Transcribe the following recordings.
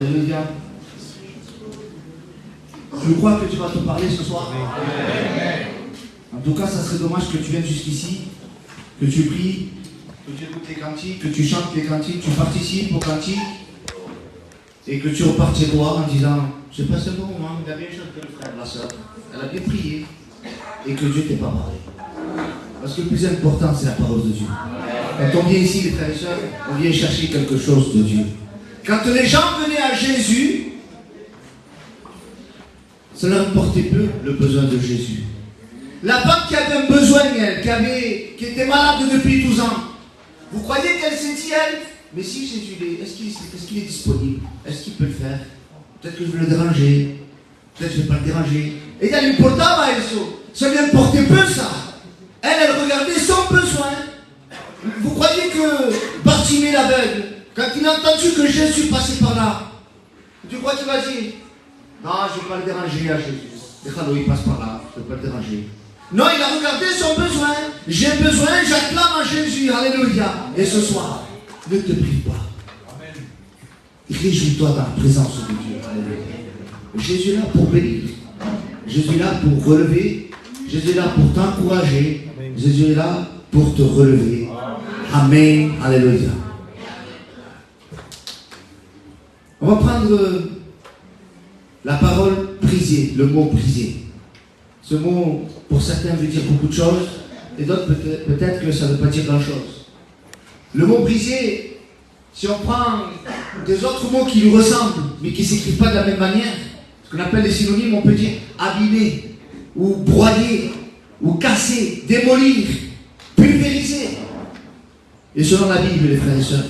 Alléluia. Je crois que tu vas te parler ce soir. En tout cas, ça serait dommage que tu viennes jusqu'ici, que tu pries, que tu écoutes les cantiques, que tu chantes les cantiques, tu participes aux cantiques, et que tu repartes chez toi en disant, j'ai passé un bon moment, il a bien chanté le frère, la soeur, elle a bien prié, et que Dieu ne t'ait pas parlé. Parce que le plus important, c'est la parole de Dieu. Quand on vient ici, les frères et sœurs, on vient chercher quelque chose de Dieu. Quand les gens venaient à Jésus, cela importait peu le besoin de Jésus. La femme qui avait un besoin, elle, qui était malade depuis 12 ans, vous croyez qu'elle s'est dit, elle, mais si Jésus est, est-ce qu'il est disponible? Est-ce qu'il peut le faire? Peut-être que je vais le déranger. Peut-être que je ne vais pas le déranger. Et elle lui portava eso. Ça lui importait peu ça. Elle regardait son besoin. Vous croyez que Bartimée l'aveugle, quand il a entendu que Jésus passait par là, tu crois qu'il va dire, non, je ne vais pas le déranger à Jésus. Déjalo, il passe par là, je ne vais pas le déranger. Non, il a regardé son besoin. J'ai besoin, j'acclame à Jésus. Alléluia. Et ce soir, ne te prive pas. Amen. Réjouis-toi dans la présence de Dieu. Alléluia. Jésus est là pour bénir. Jésus est là pour relever. Jésus est là pour t'encourager. Jésus est là pour te relever. Amen. Alléluia. On va prendre la parole brisée, le mot brisé. Ce mot, pour certains, veut dire beaucoup de choses, et d'autres, peut-être que ça ne veut pas dire grand-chose. Le mot brisé, si on prend des autres mots qui lui ressemblent, mais qui ne s'écrivent pas de la même manière, ce qu'on appelle les synonymes, on peut dire abîmer, ou broyer, ou casser, démolir, pulvériser. Et selon la Bible, les frères et sœurs,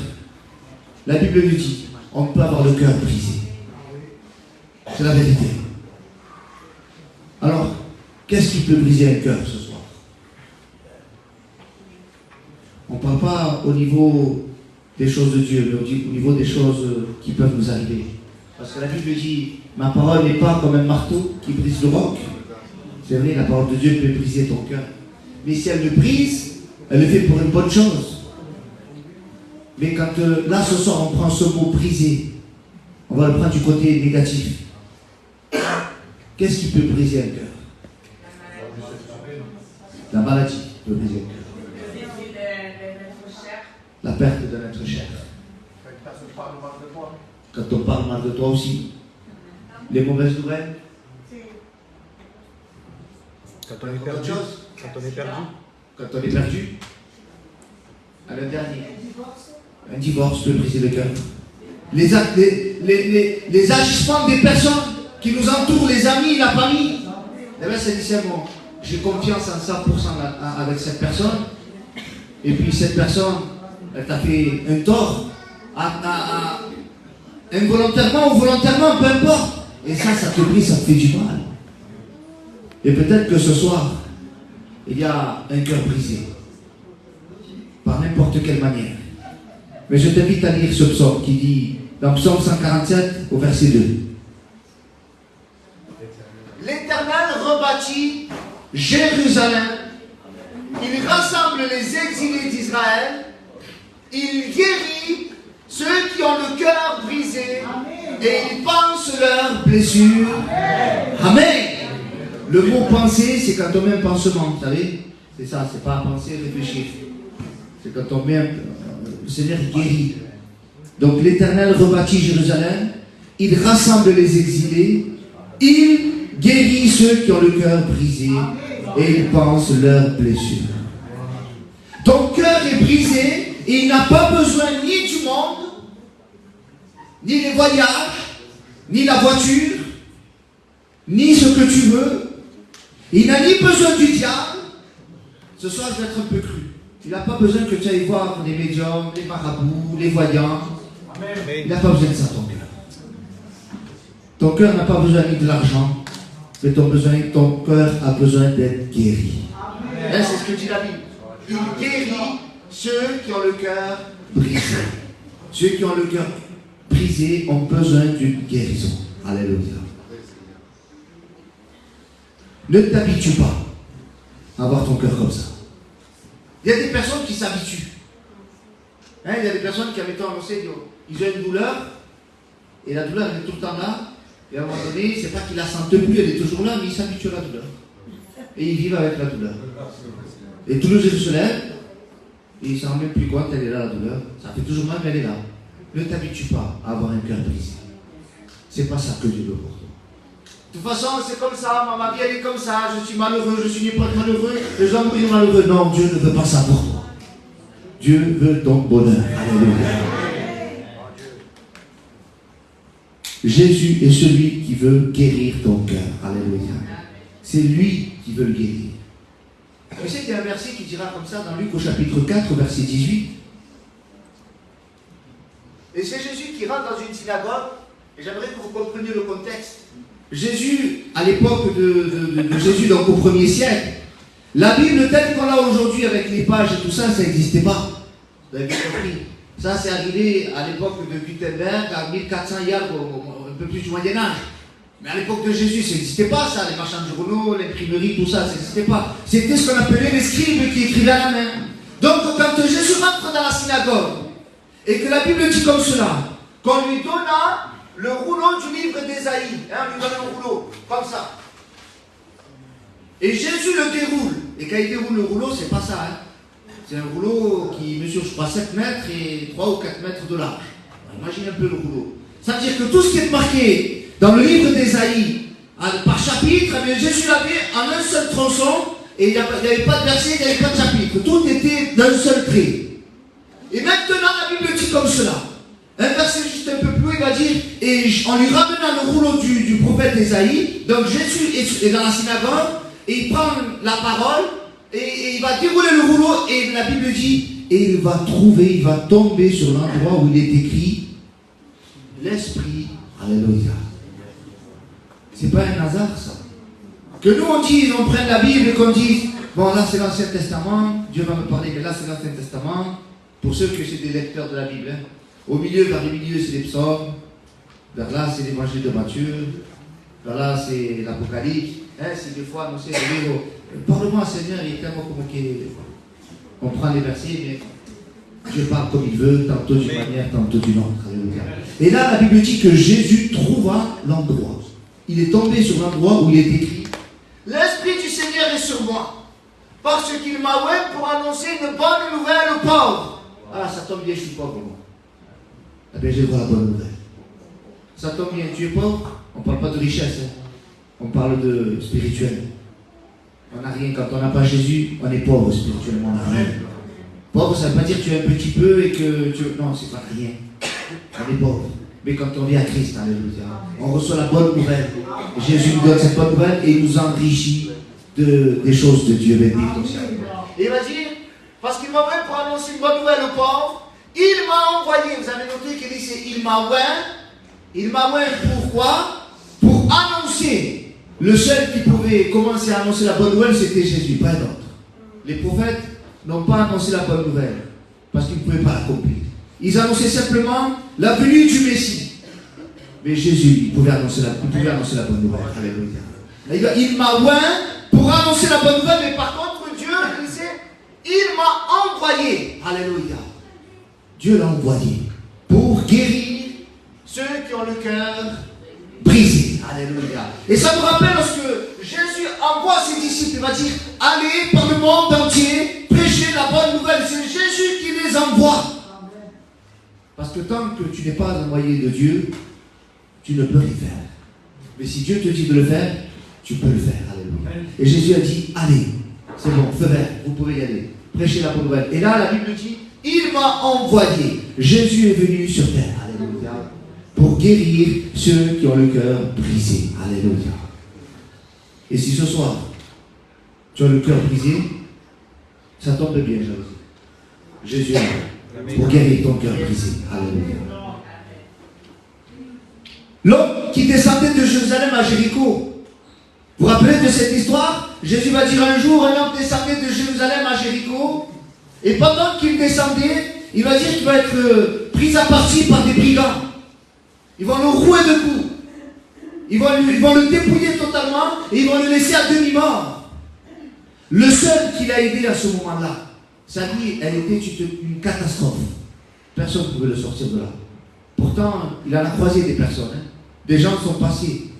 la Bible nous dit, on peut avoir le cœur brisé. C'est la vérité. Alors, qu'est-ce qui peut briser un cœur ce soir? On ne parle pas au niveau des choses de Dieu, mais au niveau des choses qui peuvent nous arriver. Parce que la Bible dit, ma parole n'est pas comme un marteau qui brise le roc. C'est vrai, la parole de Dieu peut briser ton cœur. Mais si elle le brise, elle le fait pour une bonne chose. Mais quand là, ce soir, on prend ce mot brisé, on va le prendre du côté négatif. Qu'est-ce qui peut briser un cœur? La maladie peut briser un cœur. La perte de notre chair. Quand on parle mal de toi aussi. Les mauvaises nouvelles. Quand on est perdu. Quand on est perdu. Quand on est perdu. À le dernier. Un divorce peut briser le cœur. Les agissements des personnes qui nous entourent, les amis, la famille. D'ailleurs, c'est dit, bon, j'ai confiance en 100% avec cette personne. Et puis cette personne, elle t'a fait un tort. Involontairement ou volontairement, peu importe. Et ça te brise, ça te fait du mal. Et peut-être que ce soir, il y a un cœur brisé. Par n'importe quelle manière. Mais je t'invite à lire ce psaume qui dit, dans Psaume 147, au verset 2. L'Éternel rebâtit Jérusalem, il rassemble les exilés d'Israël, il guérit ceux qui ont le cœur brisé et il pense leurs blessures. Amen. Le mot penser, c'est quand on met un pansement, vous savez? C'est ça, c'est pas penser, réfléchir. C'est quand on met le Seigneur guérit. Donc l'Éternel rebâtit Jérusalem, il rassemble les exilés, il guérit ceux qui ont le cœur brisé et il pense leurs blessures. Ton cœur est brisé et il n'a pas besoin ni du monde, ni les voyages, ni la voiture, ni ce que tu veux. Il n'a ni besoin du diable. Ce soir, je vais être un peu cru. Il n'a pas besoin que tu ailles voir les médiums, les marabouts, les voyants. Il n'a pas besoin de ça, ton cœur. Ton cœur n'a pas besoin ni de l'argent, mais ton cœur a besoin d'être guéri. C'est ce que dit la Bible. Il guérit ceux qui ont le cœur brisé. Ceux qui ont le cœur brisé ont besoin d'une guérison. Alléluia. Ne t'habitue pas à avoir ton cœur comme ça. Il y a des personnes qui s'habituent. Il y a des personnes qui, en étant annoncées, ils ont une douleur, Et la douleur, elle est tout le temps là. Et à un moment donné, c'est pas qu'il la sente plus, elle est toujours là, mais il s'habitue à la douleur. Et ils vivent avec la douleur. Et tous les jours, ils se lèvent, et ils ne s'en rendent même plus compte, elle est là, la douleur. Ça fait toujours mal, mais elle est là. Ne t'habitue pas à avoir un cœur brisé. C'est pas ça que Dieu veut pour toi. De toute façon, c'est comme ça, ma vie elle est comme ça, je suis malheureux, je suis né pas malheureux, je dois mourir malheureux. Non, Dieu ne veut pas ça pour toi. Dieu veut ton bonheur. Alléluia. Jésus est celui qui veut guérir ton cœur. Alléluia. C'est lui qui veut le guérir. Vous savez qu'il y a un verset qui dira comme ça dans Luc au chapitre 4, verset 18. Et c'est Jésus qui rentre dans une synagogue, et j'aimerais que vous compreniez le contexte. Jésus, à l'époque de Jésus, donc au 1er siècle, la Bible telle qu'on l'a aujourd'hui avec les pages et tout ça, ça n'existait pas. Vous avez bien compris. Ça, c'est arrivé à l'époque de Gutenberg, à 1400 hier, un peu plus du Moyen-Âge. Mais à l'époque de Jésus, ça n'existait pas, ça, les marchands de journaux, l'imprimerie, tout ça, ça n'existait pas. C'était ce qu'on appelait les scribes qui écrivaient à la main. Donc, quand Jésus rentre dans la synagogue, et que la Bible dit comme cela, qu'on lui donna le rouleau du livre d'Ésaïe, on lui donne un rouleau, comme ça. Et Jésus le déroule. Et quand il déroule le rouleau, c'est pas ça, C'est un rouleau qui mesure, je crois, 7 mètres et 3 ou 4 mètres de large. Imaginez un peu le rouleau. Ça veut dire que tout ce qui est marqué dans le livre d'Ésaïe, par chapitre, Jésus l'avait en un seul tronçon, et il n'y avait pas de verset, il n'y avait pas de chapitre. Tout était d'un seul trait. Et maintenant, la Bible dit comme cela. Un verset juste un peu plus, il va dire, et en lui ramenant le rouleau du prophète Ésaïe, donc Jésus est dans la synagogue, et il prend la parole, et il va dérouler le rouleau, et la Bible dit, et il va tomber sur l'endroit où il est écrit, l'Esprit, alléluia. C'est pas un hasard ça. Que nous on prenne la Bible et qu'on dise, bon là c'est l'Ancien Testament, Dieu va me parler, mais là c'est l'Ancien Testament, pour ceux que c'est des lecteurs de la Bible. Au milieu, vers les milieux, c'est les psaumes, vers là c'est l'évangile de Matthieu, vers là c'est l'Apocalypse, c'est des fois annoncé de dire, parle-moi Seigneur, il est tellement compliqué. On prend les versets, mais Dieu parle comme il veut, tantôt d'une manière, tantôt d'une autre. Alléluia. Et là, la Bible dit que Jésus trouva l'endroit. Il est tombé sur l'endroit où il est écrit, l'Esprit du Seigneur est sur moi, parce qu'il m'a oint pour annoncer une bonne nouvelle aux pauvres. Ah, ça tombe bien, je suis pauvre, moi. Eh bien, je vais voir la bonne nouvelle. Ça tombe bien, tu es pauvre, on ne parle pas de richesse, on parle de spirituel. On n'a rien, quand on n'a pas Jésus, on est pauvre spirituellement, on n'a rien. Pauvre, ça ne veut pas dire que tu as un petit peu et que tu... Non, c'est pas rien. On est pauvre. Mais quand on vient à Christ, alléluia, on reçoit la bonne nouvelle. Jésus nous donne cette bonne nouvelle et il nous enrichit des choses de Dieu. Béni ton Seigneur. Et il va dire, parce qu'il m'a oint pour annoncer une bonne nouvelle aux pauvres, il m'a envoyé. Vous avez noté qu'il dit c'est il m'a oint. Il m'a oint pourquoi? Pour annoncer. Le seul qui pouvait commencer à annoncer la bonne nouvelle, c'était Jésus, pas d'autre. Les prophètes n'ont pas annoncé la bonne nouvelle parce qu'ils ne pouvaient pas l'accomplir. Ils annonçaient simplement la venue du Messie. Mais Jésus, il pouvait annoncer la bonne nouvelle. Alléluia. Il m'a oint pour annoncer la bonne nouvelle, mais par contre, Dieu disait, il m'a envoyé. Alléluia. Dieu l'a envoyé pour guérir ceux qui ont le cœur brisé. Alléluia. Et ça nous rappelle lorsque Jésus envoie ses disciples, il va dire, allez par le monde entier, prêchez la bonne nouvelle. C'est Jésus qui les envoie. Parce que tant que tu n'es pas envoyé de Dieu, tu ne peux rien faire. Mais si Dieu te dit de le faire, tu peux le faire. Alléluia. Et Jésus a dit, allez, c'est bon, feu vert, vous pouvez y aller. Prêchez la bonne nouvelle. Et là, la Bible dit, il m'a envoyé. Jésus est venu sur terre. Alléluia. Pour guérir ceux qui ont le cœur brisé. Alléluia. Et si ce soir, tu as le cœur brisé, ça tombe bien, Jésus est là pour guérir ton cœur brisé. Alléluia. L'homme qui descendait de Jérusalem à Jéricho. Vous vous rappelez de cette histoire? Jésus va dire un jour, un homme descendait de Jérusalem à Jéricho, et pendant qu'il descendait, il va dire qu'il va être pris à partie par des brigands. Ils vont le rouer de coups. Ils vont le dépouiller totalement et ils vont le laisser à demi-mort. Le seul qui l'a aidé à ce moment-là, sa vie, elle était une catastrophe. Personne ne pouvait le sortir de là. Pourtant, il en a croisé des personnes. Hein. Des gens sont passés.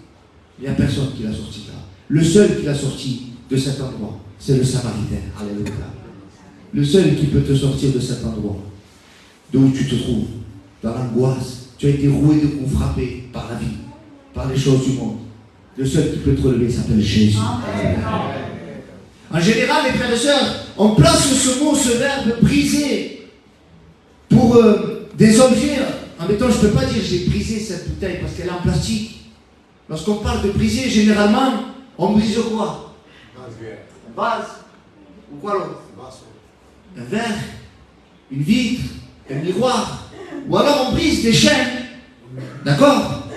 Il n'y a personne qui l'a sorti là. Le seul qui l'a sorti de cet endroit, c'est le Samaritain. Alléluia. Le seul qui peut te sortir de cet endroit, d'où tu te trouves, dans l'angoisse. Tu as été roué de coups, frappé par la vie, par les choses du monde. Le seul qui peut te relever s'appelle Jésus. En général, les frères et sœurs, on place ce mot, ce verbe briser pour des objets. En mettant, je ne peux pas dire j'ai brisé cette bouteille parce qu'elle est en plastique. Lorsqu'on parle de briser, généralement, on brise quoi? Un vase. Ou quoi l'autre? Un verre, une vitre, un miroir. Ou alors on brise des chaînes. D'accord?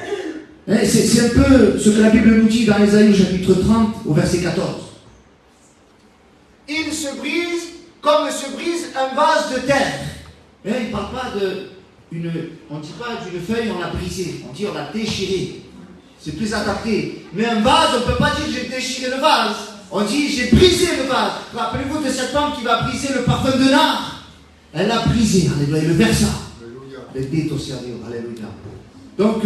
C'est un peu ce que la Bible nous dit dans Ésaïe chapitre 30 au verset 14. Il se brise comme se brise un vase de terre. Il ne parle pas on ne dit pas d'une feuille, on l'a brisé. On dit on l'a déchiré. C'est plus adapté. Mais un vase, on ne peut pas dire j'ai déchiré le vase. On dit j'ai brisé le vase. Rappelez-vous de cette femme qui va briser le parfum de nard. Elle l'a brisé. Alléluia. Le versa. Bendito sia Dio. Alléluia. Donc,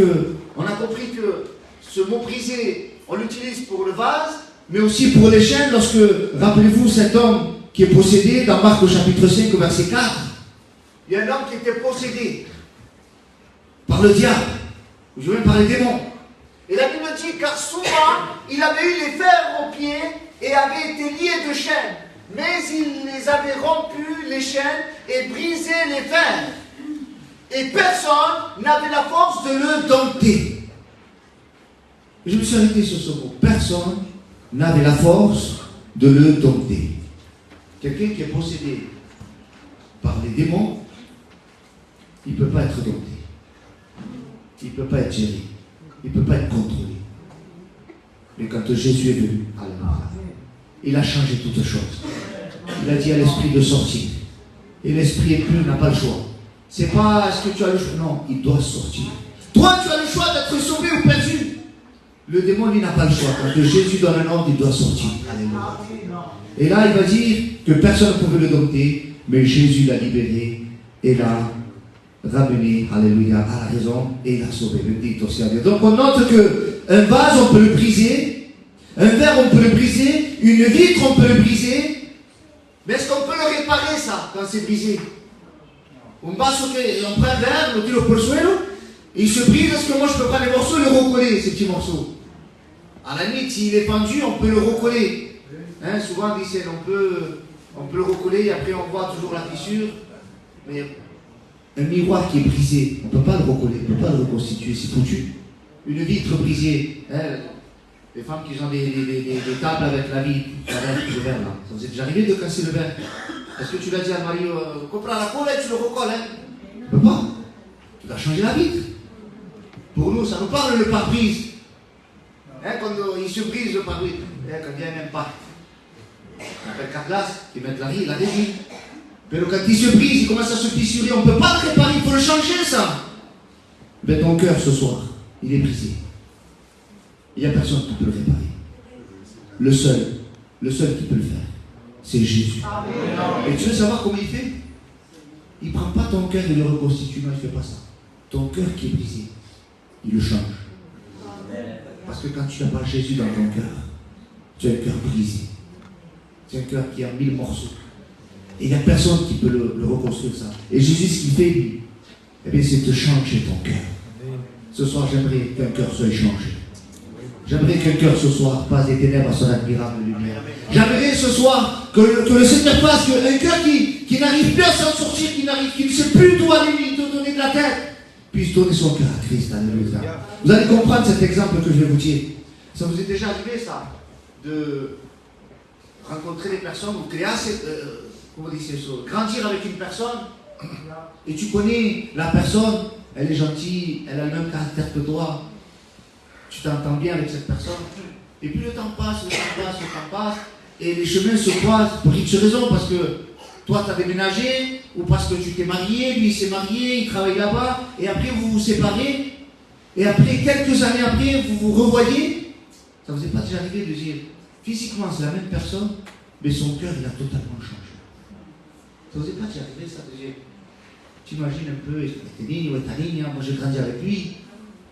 on a compris que ce mot briser, on l'utilise pour le vase, mais aussi pour les chaînes. Lorsque, rappelez-vous, cet homme qui est possédé, dans Marc au chapitre 5, au verset 4, il y a un homme qui était possédé par le diable, ou je veux même par les démons. Et la Bible dit, car souvent, il avait eu les fers aux pieds et avait été lié de chaînes. Mais il les avait rompus, les chaînes, et brisé les fers. Et personne n'avait la force de le dompter. Et je me suis arrêté sur ce mot. Personne n'avait la force de le dompter. Quelqu'un qui est possédé par les démons, il ne peut pas être dompté. Il ne peut pas être géré. Il ne peut pas être contrôlé. Mais quand Jésus est venu, il a changé toutes choses. Il a dit à l'esprit de sortir. Et l'esprit impur n'a pas le choix. C'est pas est-ce que tu as le choix. Non, il doit sortir. Toi, tu as le choix d'être sauvé ou perdu. Le démon, lui, n'a pas le choix. Quand Jésus donne un ordre, il doit sortir. Alléluia. Et là, il va dire que personne ne pouvait le dompter, mais Jésus l'a libéré et l'a ramené, alléluia, à la raison et l'a sauvé. Donc on note qu'un vase, on peut le briser, un verre, on peut le briser, une vitre, on peut le briser, mais est-ce qu'on peut le réparer, ça, quand c'est brisé? On prend un verre, on tire au suelo, et il se brise. Est-ce que moi je peux prendre les morceaux et le recoller, ces petits morceaux? À la limite, s'il est pendu, on peut le recoller. Hein, souvent, on peut le recoller et après on voit toujours la fissure. Mais un miroir qui est brisé, on ne peut pas le recoller, on ne peut pas le reconstituer, c'est foutu. Une vitre brisée, hein, les femmes qui ont des tables avec la vitre, le verre là, ça vous est déjà arrivé de casser le verre? Est-ce que tu l'as dit à Marie, comprends la colle et tu le recolles, hein? Tu ne peux pas. Tu dois changer la vitre. Pour nous, ça nous parle le pare-brise. Hein, quand il se brise le pare-brise, hein, quand il y a un impact. On appelle Carglass, ils mettent l'adhésif. Mais quand il se brise, il commence à se fissurer. On ne peut pas le réparer, il faut le changer, ça. Mais ton cœur, ce soir, il est brisé. Il n'y a personne qui peut le réparer. Le seul qui peut le faire, c'est Jésus. Amen. Et tu veux savoir comment il fait? Il ne prend pas ton cœur et le reconstitue. Non, il ne fait pas ça. Ton cœur qui est brisé, il le change. Parce que quand tu n'as pas Jésus dans ton cœur, tu as un cœur brisé. Tu as un cœur qui est en 1000 morceaux. Et il n'y a personne qui peut le reconstruire, ça. Et Jésus, ce qu'il fait, lui, eh bien, c'est de changer ton cœur. Ce soir, j'aimerais qu'un cœur soit changé. J'aimerais qu'un cœur ce soir passe des ténèbres à son admirable lumière. J'aimerais ce soir que le Seigneur fasse qu'un cœur qui n'arrive plus à s'en sortir, qui ne sait plus d'où aller lui donner de la tête, puisse donner son cœur à Christ. Alléluia. Vous allez comprendre cet exemple que je vais vous dire. Ça vous est déjà arrivé, ça, de rencontrer des personnes, ou créer grandir avec une personne, et tu connais la personne, elle est gentille, elle a le même caractère que toi, tu t'entends bien avec cette personne, et puis le temps passe, et les chemins se croisent pour X raisons, parce que toi tu as déménagé, ou parce que tu t'es marié, lui il s'est marié, il travaille là-bas, et après vous vous séparez, et après, quelques années après, vous vous revoyez. Ça vous est pas déjà arrivé de dire, physiquement c'est la même personne, mais son cœur il a totalement changé. Ça vous est pas déjà arrivé ça de dire, Tu imagines un peu, moi j'ai grandi avec lui.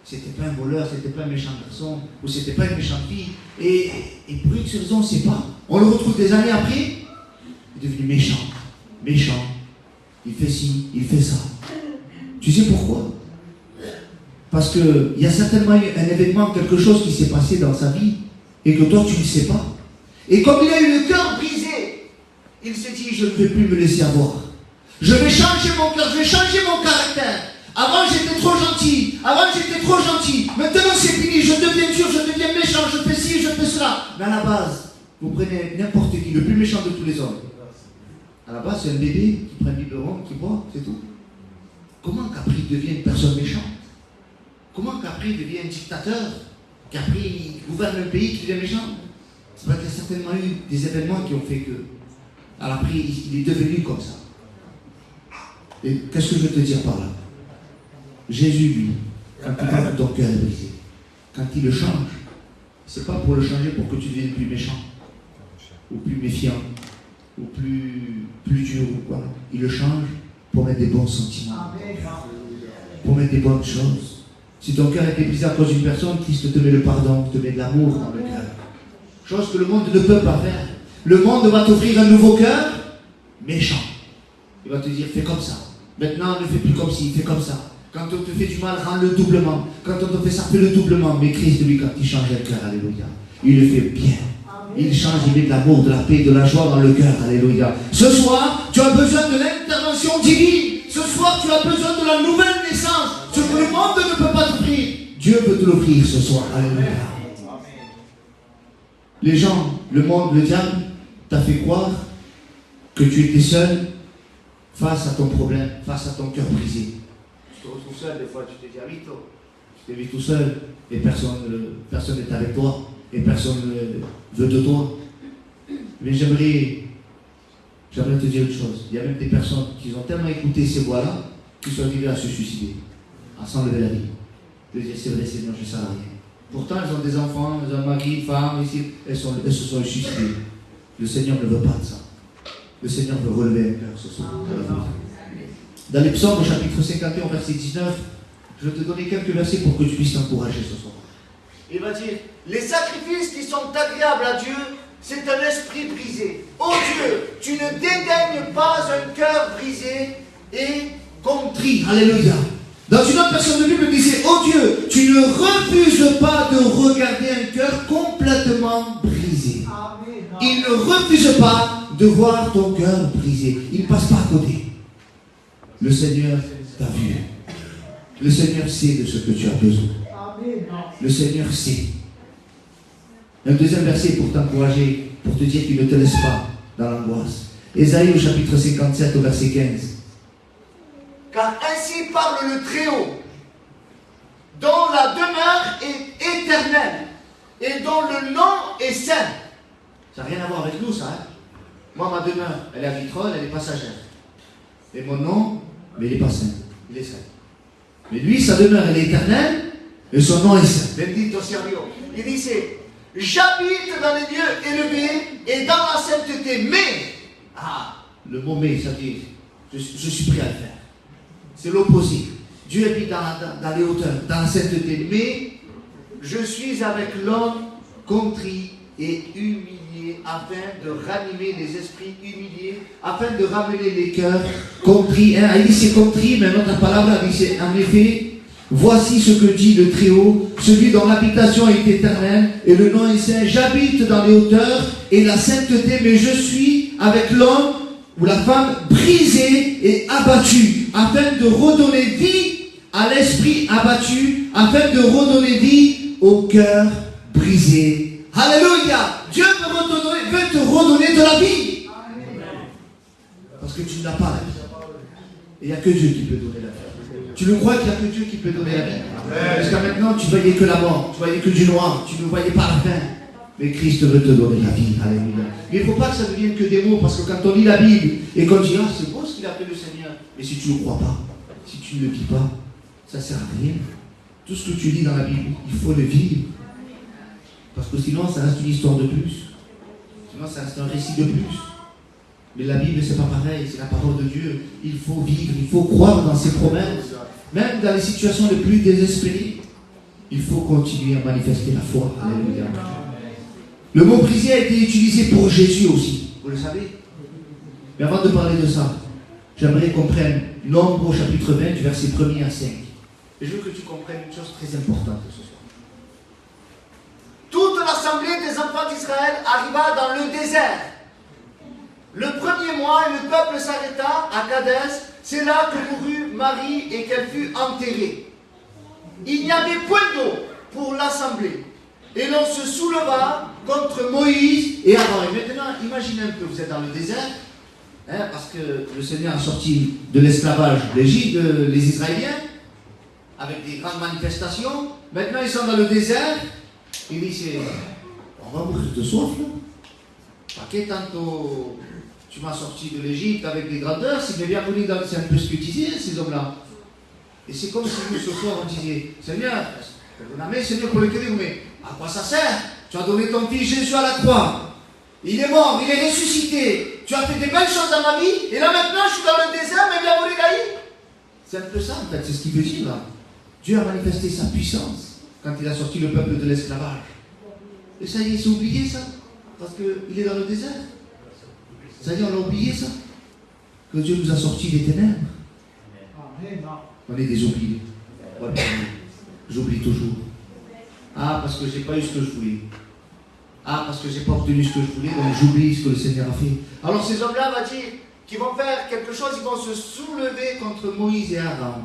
C'était pas un voleur, c'était pas un méchant garçon, ou c'était pas une méchante fille. Et pour une raison, on ne sait pas. On le retrouve des années après, il est devenu méchant. Méchant. Il fait ci, il fait ça. Tu sais pourquoi? Parce qu'il y a certainement eu un événement, quelque chose qui s'est passé dans sa vie, et que toi tu ne sais pas. Et comme il a eu le cœur brisé, il s'est dit, je ne vais plus me laisser avoir. Je vais changer mon cœur, je vais changer mon caractère. Avant j'étais trop gentil, maintenant c'est fini, je deviens dur, je deviens méchant, je fais ci, je fais cela. Mais à la base, vous prenez n'importe qui, le plus méchant de tous les hommes. À la base c'est un bébé qui prend un biberon, qui boit, c'est tout. Comment qu'après il devient une personne méchante? Comment qu'après il devient un dictateur? Qu'après il gouverne un pays qui devient méchant? C'est parce qu'il y a certainement eu des événements qui ont fait que. Alors après il est devenu comme ça. Et qu'est-ce que je veux te dire par là? Jésus, lui, quand il voit que ton cœur est brisé, quand il le change, c'est pas pour le changer pour que tu deviennes plus méchant, ou plus méfiant, ou plus dur, ou quoi. Il le change pour mettre des bons sentiments, pour mettre des bonnes choses. Si ton cœur est brisé à cause d'une personne, Christ te met le pardon, te met de l'amour dans le cœur. Chose que le monde ne peut pas faire. Le monde va t'offrir un nouveau cœur méchant. Il va te dire, fais comme ça. Maintenant, ne fais plus comme ci, fais comme ça. Quand on te fait du mal, rends-le doublement. Quand on te fait ça, fais-le doublement. Mais Christ, lui, quand il change le cœur, alléluia, il le fait bien. Il change, il met de l'amour, de la paix, de la joie dans le cœur, alléluia. Ce soir, tu as besoin de l'intervention divine. Ce soir, tu as besoin de la nouvelle naissance. Ce que le monde ne peut pas t'offrir, Dieu peut te l'offrir ce soir, alléluia. Les gens, le monde, le diable, t'a fait croire que tu étais seul face à ton problème, face à ton cœur brisé. Tu te retrouves seul, des fois tu te dis, ah oui, toi, tu t'es vu tout seul, et personne n'est avec toi, et personne ne veut de toi. Mais j'aimerais te dire une chose. Il y a même des personnes qui ont tellement écouté ces voix-là, qui sont arrivées à se suicider, à s'enlever la vie. De dire, c'est vrai, Seigneur, je ne sers à rien. Pourtant, elles ont des enfants, elles ont un mari, une femme, ici, elles se sont suicidées. Le Seigneur ne veut pas de ça. Le Seigneur veut relever un cœur ce soir. Dans les psaumes, au chapitre 51, verset 19, je vais te donner quelques versets pour que tu puisses t'encourager ce soir. Il va dire, les sacrifices qui sont agréables à Dieu, c'est un esprit brisé. Ô Dieu, tu ne dédaignes pas un cœur brisé et contrit. Alléluia. Dans une autre version de Bible, il disait, ô Dieu, tu ne refuses pas de regarder un cœur complètement brisé. Il ne refuse pas de voir ton cœur brisé. Il ne passe pas à côté. Le Seigneur t'a vu. Le Seigneur sait de ce que tu as besoin. Le Seigneur sait. Un deuxième verset pour t'encourager, pour te dire qu'il ne te laisse pas dans l'angoisse. Ésaïe au chapitre 57 au verset 15. Car ainsi parle le Très-Haut, dont la demeure est éternelle et dont le nom est saint. Ça n'a rien à voir avec nous, ça. Hein? Moi, ma demeure, elle est à Vitrolles, elle est passagère. Et mon nom, mais il n'est pas saint. Il est saint. Mais lui, sa demeure, elle est éternelle et son nom est saint. Bendito sia Dio. Il dit, c'est j'habite dans les lieux élevés et dans la sainteté, mais, le mot mais, ça dit, je suis prêt à le faire. C'est l'opposé. Dieu habite dans les hauteurs, dans la sainteté, mais je suis avec l'homme contrit et humilié, afin de ranimer les esprits humiliés, afin de ramener les cœurs contrits. Hein, il dit c'est contrit, mais notre parole dit c'est en effet. Voici ce que dit le Très-Haut, celui dont l'habitation est éternelle et le nom est saint. J'habite dans les hauteurs et la sainteté, mais je suis avec l'homme ou la femme brisée et abattue, afin de redonner vie à l'esprit abattu, afin de redonner vie au cœur brisé. Alléluia! Dieu veut te redonner de la vie. Parce que tu n'as pas la vie. Et il n'y a que Dieu qui peut donner la vie. Tu ne crois qu'il n'y a que Dieu qui peut donner la vie? Jusqu'à maintenant, tu voyais que la mort, tu voyais que du noir, tu ne voyais pas la fin. Mais Christ veut te donner la vie. Alléluia. Mais il ne faut pas que ça devienne que des mots, parce que quand on lit la Bible et qu'on dit, c'est beau ce qu'il a fait le Seigneur, mais si tu ne crois pas, si tu ne le vis pas, ça ne sert à rien. Tout ce que tu lis dans la Bible, il faut le vivre. Parce que sinon, ça reste une histoire de plus. Sinon, ça reste un récit de plus. Mais la Bible, c'est pas pareil, c'est la parole de Dieu. Il faut vivre, il faut croire dans ses promesses. Même dans les situations les plus désespérées, il faut continuer à manifester la foi. Alléluia. Le mot briser a été utilisé pour Jésus aussi, vous le savez. Mais avant de parler de ça, j'aimerais qu'on prenne Nombre au chapitre 20, du verset 1er à 5. Et je veux que tu comprennes une chose très importante ce soir. Toute l'assemblée des enfants d'Israël arriva dans le désert. Le premier mois, le peuple s'arrêta à Kadès. C'est là que mourut Marie et qu'elle fut enterrée. Il n'y avait point d'eau pour l'assemblée. Et l'on se souleva contre Moïse et Aaron. Et maintenant, imaginez un peu, vous êtes dans le désert, parce que le Seigneur a sorti de l'esclavage l'Égypte, les Israéliens, avec des grandes manifestations. Maintenant, ils sont dans le désert. Il dit, on va mourir de soif, là. Paquet, tantôt, tu m'as sorti de l'Égypte avec des grandeurs, c'est bien venu dans... C'est un peu ce que disaient ces hommes-là. Et c'est comme si nous, ce soir, on disait, Seigneur, pardonnez, Seigneur, pour le Québec, mais à quoi ça sert? Tu as donné ton fils Jésus à la croix. Il est mort, il est ressuscité. Tu as fait des belles choses dans ma vie. Et là, maintenant, je suis dans le désert, mais bien volé gaï. C'est un peu ça, en fait, c'est ce qu'il veut dire, là. Dieu a manifesté sa puissance quand il a sorti le peuple de l'esclavage. Et ça y est, c'est oublié, ça. Parce qu'il est dans le désert. Ça y est, on l'a oublié, ça. Que Dieu nous a sortis des ténèbres. On est des oubliés. Voilà. J'oublie toujours. Ah, parce que je n'ai pas eu ce que je voulais. Ah, parce que je n'ai pas obtenu ce que je voulais, donc j'oublie ce que le Seigneur a fait. Alors ces hommes-là, va dire, qu'ils vont faire quelque chose, ils vont se soulever contre Moïse et Aaron.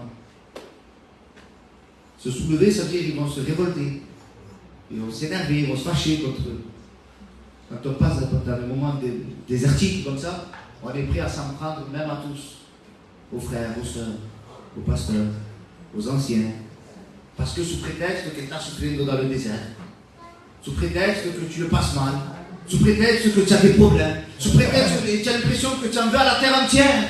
Se soulever, ça veut dire qu'ils vont se révolter. Ils vont s'énerver, ils vont se fâcher contre eux. Quand on passe dans le moment désertique comme ça, on est prêt à s'en prendre même à tous. Aux frères, aux sœurs, aux pasteurs, aux anciens. Parce que sous prétexte que tu as souffert dans le désert, sous prétexte que tu le passes mal, sous prétexte que tu as des problèmes, sous prétexte que tu as l'impression que tu en veux à la terre entière.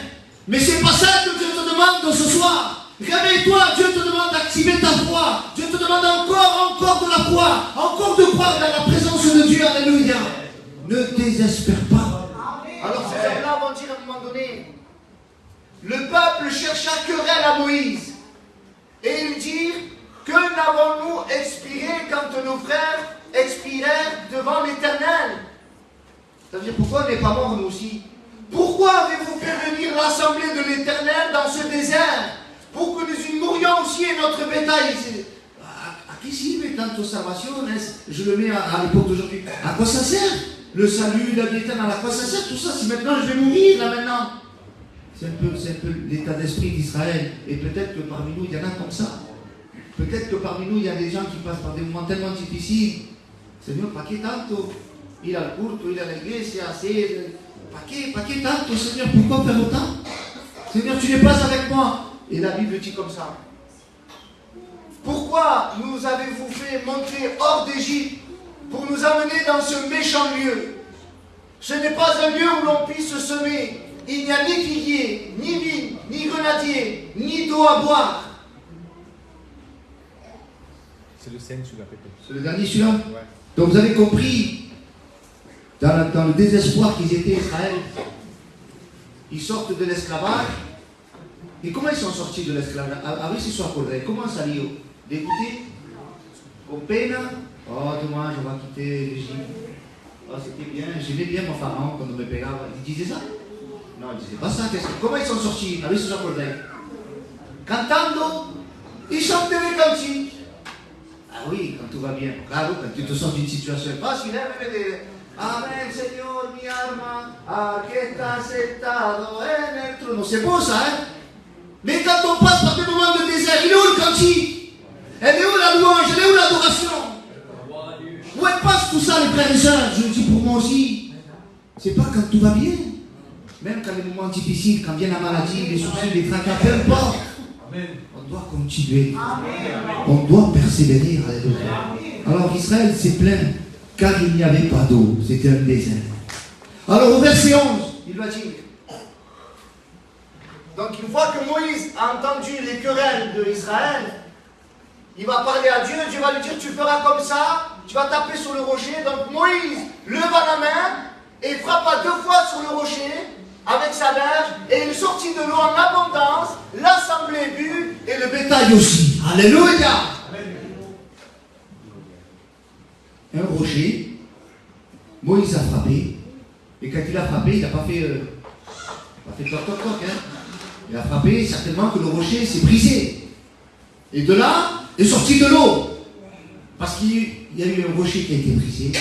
Mais c'est pas ça que Dieu te demande ce soir. Réveille-toi, Dieu te demande d'activer ta foi. Dieu te demande encore de la foi, encore de croire dans la présence de Dieu. Alléluia. Ne désespère pas. Alors ces hommes-là vont dire à un moment donné, le peuple chercha querelle à Moïse. Et ils dirent, que n'avons-nous expiré quand nos frères expirèrent devant l'Éternel? Ça veut dire, pourquoi on n'est pas morts nous aussi? Pourquoi avez-vous fait venir l'assemblée de l'Éternel dans ce désert? Pour que nous mourions aussi et notre bétail. À qui servait tant observation? Je le mets à l'époque d'aujourd'hui. À quoi ça sert? Le salut, la vie éternelle, à quoi ça sert tout ça si maintenant je vais mourir là maintenant? C'est un peu l'état d'esprit d'Israël. Et peut-être que parmi nous, il y en a comme ça. Peut-être que parmi nous, il y a des gens qui passent par des moments tellement difficiles. Seigneur, pas que tanto? Il a le culte, il a l'église, c'est pas que tanto, Seigneur, pourquoi faire autant? Seigneur, tu n'es pas avec moi. Et la Bible dit comme ça. Pourquoi nous avez-vous fait monter hors d'Égypte pour nous amener dans ce méchant lieu? Ce n'est pas un lieu où l'on puisse se semer. Il n'y a ni figuier, ni vigne, ni grenadier, ni d'eau à boire. C'est le 5 celui-là, peut-être. C'est le dernier celui-là? Ouais. Donc vous avez compris, dans le désespoir qu'ils étaient, Israël, ils sortent de l'esclavage. Et comment ils sont sortis de l'esclavage? Avec ce soir, comment ça lié? Dégoûté? Con pena? Oh, dommage, on va quitter l'Égypte. Oh, c'était bien, j'aimais bien mon pharaon quand on me payait. Ils disaient ça? Non, ils disaient pas ça. Comment ils sont sortis? Avec ce soir, cantando, ils chantaient les cantiques. Ah oui, quand tout va bien. Claro, quand tu te sors d'une situation facile, Amen, Señor, mi alma, aquí está sentado en el trono. C'est beau ça, hein? Mais quand on passe par des moments de désert, il est où le cantique? Elle est où la louange? Elle est où l'adoration? Où elle passe tout ça, les frères et sœurs? Je le dis pour moi aussi. C'est pas quand tout va bien. Même quand les moments difficiles, quand vient la maladie, les soucis, les tracas, peu importe. On doit continuer. On doit persévérer. Alors Israël s'est plaint car il n'y avait pas d'eau. C'était un désert. Alors au verset 11, il va dire. Donc une fois que Moïse a entendu les querelles d'Israël, il va parler à Dieu. Dieu va lui dire, tu feras comme ça, tu vas taper sur le rocher. Donc Moïse leva la main et frappa 2 fois sur le rocher. avec sa verge, et il sortit de l'eau en abondance, l'assemblée but, et le bétail aussi. Alléluia! Un rocher, Moïse a frappé, et quand il a frappé, il n'a pas fait toc toc toc, hein. Il a frappé, certainement que le rocher s'est brisé. Et de là, est sorti de l'eau. Parce qu'il y a eu un rocher qui a été brisé,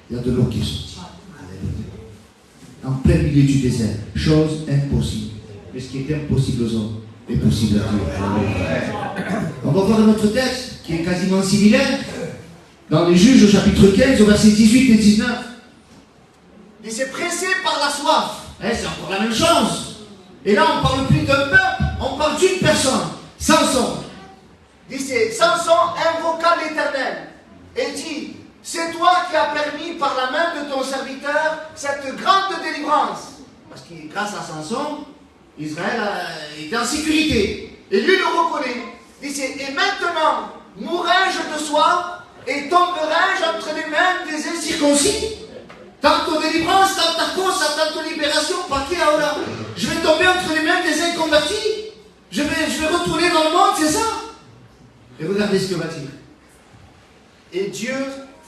il y a de l'eau qui est sortie. En plein milieu du désert. Chose impossible. Mais ce qui est impossible aux hommes est possible à Dieu. On va voir un autre texte qui est quasiment similaire. Dans les Juges au chapitre 15, au verset 18 et 19. Il s'est pressé par la soif. C'est encore la même chose. Et là, on ne parle plus d'un peuple, on parle d'une personne. Samson. Samson invoqua l'Éternel et dit, c'est toi qui as permis par la main de ton serviteur cette grande délivrance. Parce que grâce à Samson, Israël était en sécurité. Et lui le reconnaît. Il dit, et maintenant, mourrai-je de soif et tomberai-je entre les mains des incirconcis? Tantôt délivrance, tantôt cause, tantôt libération, paquet à Ola. Je vais tomber entre les mains des inconvertis. Je vais retourner dans le monde, c'est ça? Et regardez ce que va dire. Et Dieu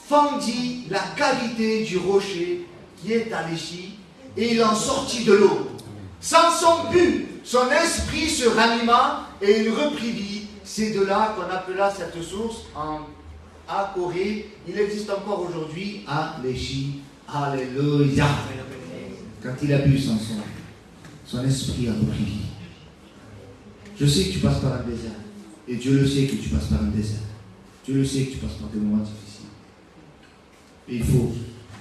fendit la cavité du rocher qui est à l'Échi, et il en sortit de l'eau. Samson but, son esprit se ranima, et il reprit vie. C'est de là qu'on appela cette source à Corée. Il existe encore aujourd'hui à l'Échi. Alléluia. Quand il a bu Samson, son esprit a repris vie. Je sais que tu passes par un désert. Et Dieu le sait que tu passes par un désert. Dieu le sait que tu passes par des moments difficiles. Et il faut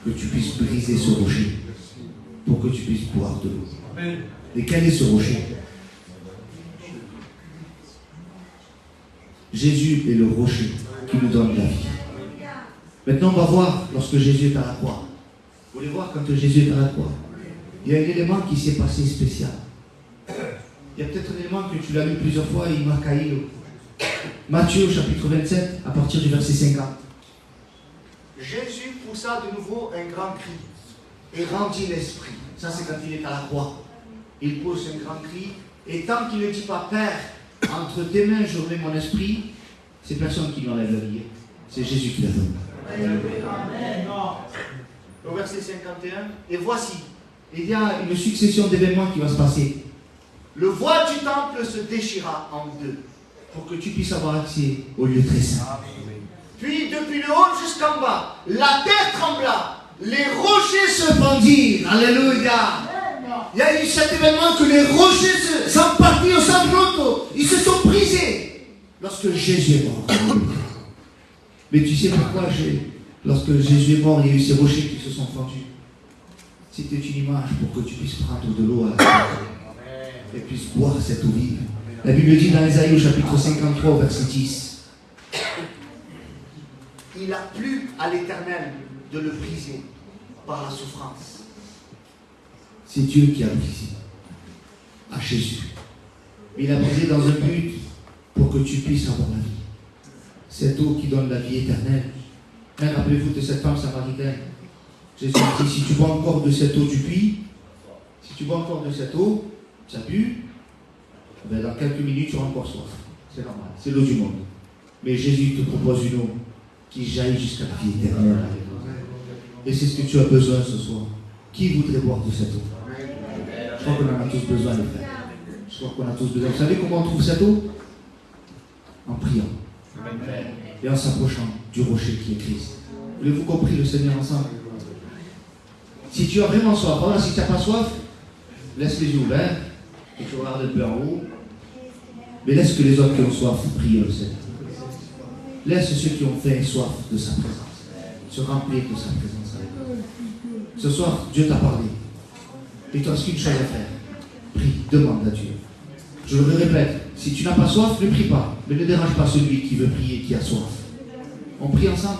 que tu puisses briser ce rocher pour que tu puisses boire de l'eau. Et quel est ce rocher? Jésus est le rocher qui nous donne la vie. Maintenant, on va voir lorsque Jésus est à la croix. Vous voulez voir quand Jésus est à la croix? Il y a un élément qui s'est passé spécial. Il y a peut-être un élément que tu l'as lu plusieurs fois et il m'a caillé. Matthieu chapitre 27, à partir du verset 50. Jésus poussa de nouveau un grand cri et rendit l'esprit. Ça, c'est quand il est à la croix. Il pousse un grand cri, et tant qu'il ne dit pas, Père, entre tes mains je remets mon esprit, c'est personne qui lui enlève la vie. C'est Jésus qui la donne. Amen. Au verset 51, et voici, il y a une succession d'événements qui va se passer. Le voile du temple se déchira en deux, pour que tu puisses avoir accès au lieu très saint. Puis, depuis le haut jusqu'en bas, la terre trembla, les rochers se fendirent. Alléluia. Il y a eu cet événement que les rochers sont partis au sangloto. Ils se sont brisés lorsque Jésus est mort. Mais tu sais pourquoi lorsque Jésus est mort, il y a eu ces rochers qui se sont fendus. C'était une image pour que tu puisses prendre de l'eau à la terre et puisses boire cette eau vive. La Bible dit dans Ésaïe au chapitre 53 au verset 10. Il a plu à l'Éternel de le briser par la souffrance. C'est Dieu qui a brisé à Jésus. Mais il a brisé dans un but pour que tu puisses avoir la vie. Cette eau qui donne la vie éternelle. Rappelez-vous de cette femme samaritaine. Jésus dit, si tu bois encore de cette eau du puits, si tu bois encore de cette eau, tu as bu, ben dans quelques minutes tu auras encore soif. C'est normal, c'est l'eau du monde. Mais Jésus te propose une eau qui jaillit jusqu'à la vie éternelle. Et c'est ce que tu as besoin ce soir. Qui voudrait boire de cette eau? Je crois qu'on en a tous besoin, les frères. Je crois qu'on a tous besoin. Vous savez comment on trouve cette eau? En priant. Et en s'approchant du rocher qui est Christ. Voulez-vous qu'on prie le Seigneur ensemble? Si tu as vraiment soif, voilà, si tu n'as pas soif, laisse les yeux ouverts et tu regardes un peu en haut. Mais laisse que les autres qui ont soif prient le Seigneur. Laisse ceux qui ont faim et soif de sa présence se remplir de sa présence avec nous. Ce soir, Dieu t'a parlé. Il ne te reste qu'une chose à faire. Prie, demande à Dieu. Je le répète, si tu n'as pas soif, ne prie pas. Mais ne dérange pas celui qui veut prier, qui a soif. On prie ensemble.